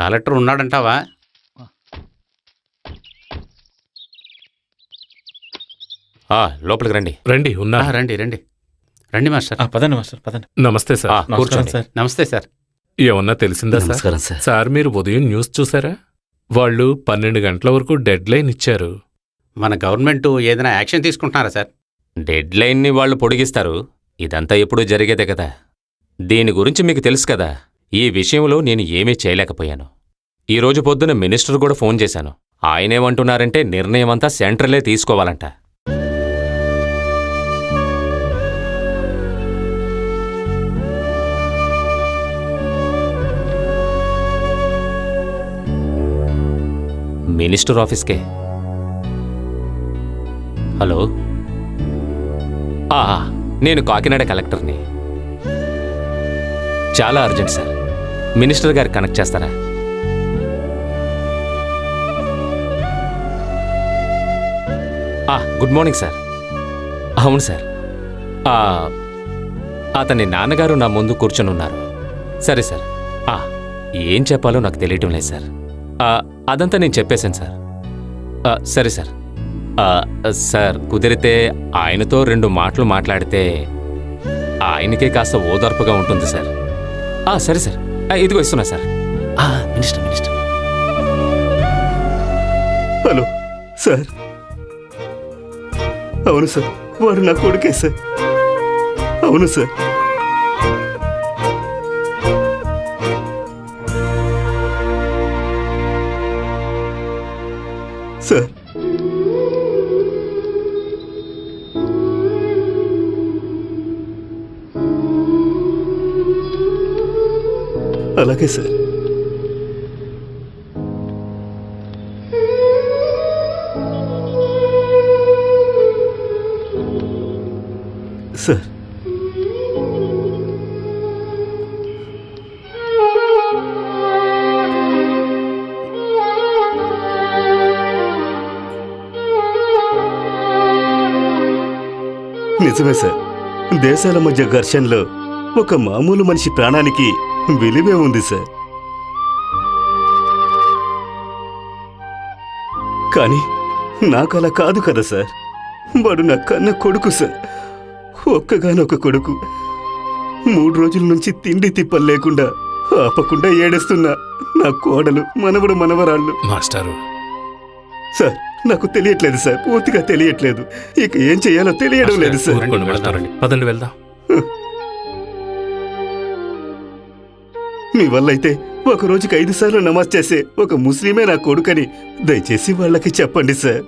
Collector ఉన్నాడంటావా? లోపలికి రండి. రండి. ఉన్నా. రండి రండి రండి మాస్టర్. పదండి మాస్టర్, పదండి. నమస్తే సార్. కూర్చోండి సార్. నమస్తే సార్. ఏమన్నా తెలిసిందా సార్? సార్ మీరు ఉదయం న్యూస్ చూసారా? వాళ్ళు 12 గంటల వరకు డెడ్ లైన్ ఇచ్చారు. మన గవర్నమెంట్ ఏదైనా యాక్షన్ తీసుకుంటున్నారా సార్? డెడ్ లైన్ని వాళ్ళు పొడిగిస్తారు. ఇదంతా ఎప్పుడూ జరిగేదే కదా. దీని గురించి మీకు తెలుసు కదా. ఈ విషయంలో నేను ఏమీ చేయలేకపోయాను. ఈరోజు పొద్దున మినిస్టర్ కూడా ఫోన్ చేశాను. ఆయనేమంటున్నారంటే నిర్ణయమంతా సెంట్రలే తీసుకోవాలంట. మినిస్టర్ ఆఫీస్కే. హలో, నేను కాకినాడ కలెక్టర్ని. చాలా అర్జెంట్ సార్. మినిస్టర్ గారికి కనెక్ట్ చేస్తారా? Good morning sir. అవును సార్, అతని నాన్నగారు నా ముందు కూర్చొని ఉన్నారు. సరే సార్. ఏం చెప్పాలో నాకు తెలియటం లేదు సార్. అదంతా నేను చెప్పేశాను సార్. సరే సార్. సార్, కుదిరితే ఆయనతో 2 మాటలు మాట్లాడితే ఆయనకే కాస్త ఓదార్పుగా ఉంటుంది సార్. సరే సార్, ఇదిగో ఇస్తున్నా సార్. మినిస్టర్. Hello sir. అవును సార్, వాడు నా కొడుకే సార్. అవును సార్. సార్, అలాగే సార్. సార్, నిజమే సార్. దేశాల మధ్య ఘర్షణలో ఒక మామూలు మనిషి ప్రాణానికి విలువే ఉంది సార్. కానీ నాకు అలా కాదు కదా సార్. వాడు నా కన్న కొడుకు సార్. ఒక్కగానొక్క కొడుకు. 3 రోజుల నుంచి తిండి తిప్పలు లేకుండా ఆపకుండా ఏడుస్తున్నా నా కోడలు, మనవడు, మనవరాళ్ళు. మాస్టారు సార్, నాకు తెలియట్లేదు సార్. పూర్తిగా తెలియట్లేదు. ఇక ఏం చేయాలో తెలియడం లేదు సార్. పదండి వెళ్దాం. మీ వల్ల అయితే ఒక రోజుకి 5 సార్లు నమాజ్ చేసే ఒక ముస్లిమే నా కొడుకని దయచేసి వాళ్ళకి చెప్పండి సార్.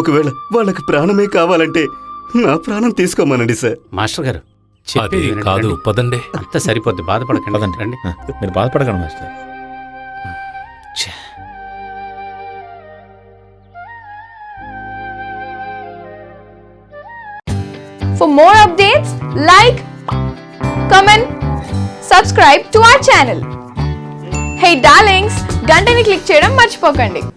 ఒకవేళ వాళ్ళకి ప్రాణమే కావాలంటే నా ప్రాణం తీసుకోమనండి సార్. మాస్టర్ గారు కాదు, పదండి. అంతా సరిపోద్ది, బాధపడకండి. రండి. మీరు బాధపడకండి master. For more updates, like, comment, subscribe to our channel. Hey darlings, గంటని click చేయడం మర్చిపోకండి.